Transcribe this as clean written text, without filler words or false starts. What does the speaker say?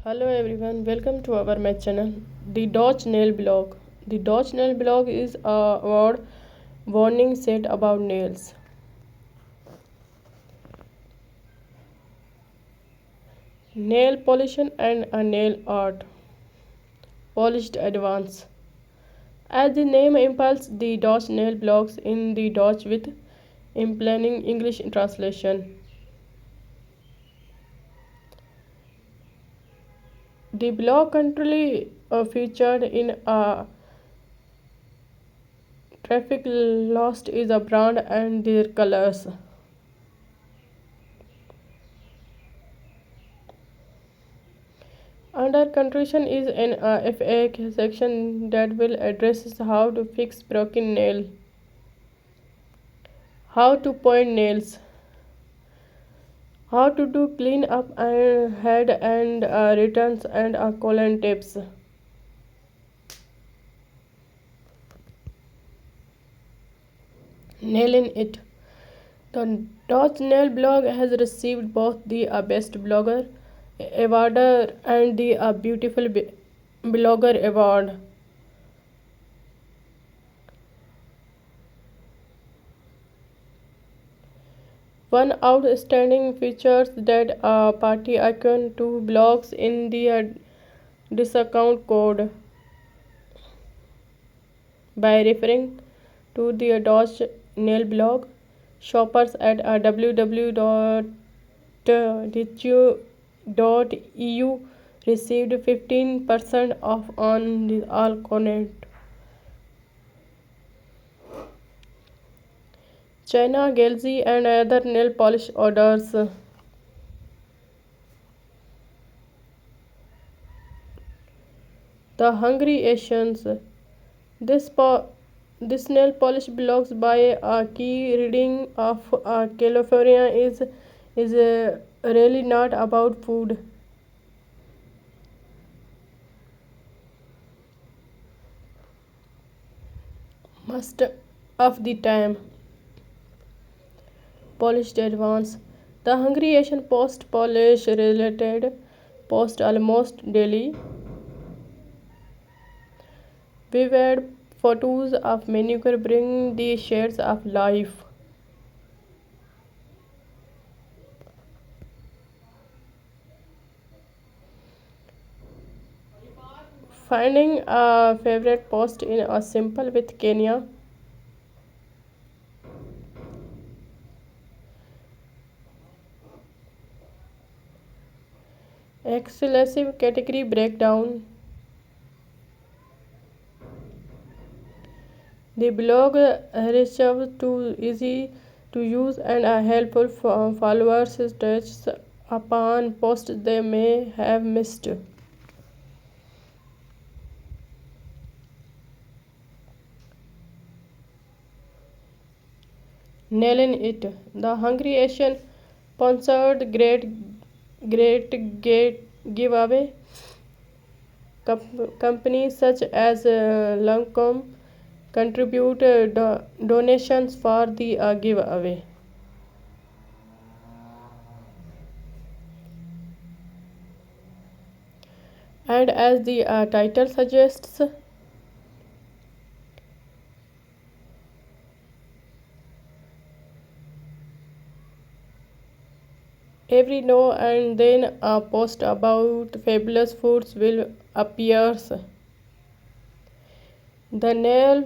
Hello everyone, welcome to our my channel, the Dodge Nail Blog. The Dodge Nail Blog is a word warning set about nails. Nail polish and a nail art. Polished advance. As the name implies, the Dodge Nail Blogs in the Dodge with implanting English translation. The blog currently featured in a traffic lost is a brand and their colors. Under contrition is an FAQ section that will address how to fix broken nail, how to point nails, how to do clean up and head and returns and colon tips. Nailing it. The Dodge Nail blog has received both the Best Blogger award and the Beautiful Blogger award. One outstanding features that a party icon to blogs in the discount code by referring to the Dodge Nail blog. Shoppers at www.ditchu.eu received 15% off on the all content. China, Gelzi and other nail polish orders. The Hungry Asians. This nail polish belongs by a key reading of California is really not about food. Most of the time. Polished advance. The Hungry Asian post polish related post almost daily. Vivid photos of manicure bring the shades of life. Finding a favorite post in a simple with Kenya. Exclusive category breakdown. The blog reserves too easy to use and are helpful for followers touch upon posts they may have missed. Nailing it. The Hungry Asian sponsored great giveaway. Companies such as Lancome contribute donations for the giveaway. And as the title suggests, every now and then a post about fabulous foods will appear. The nail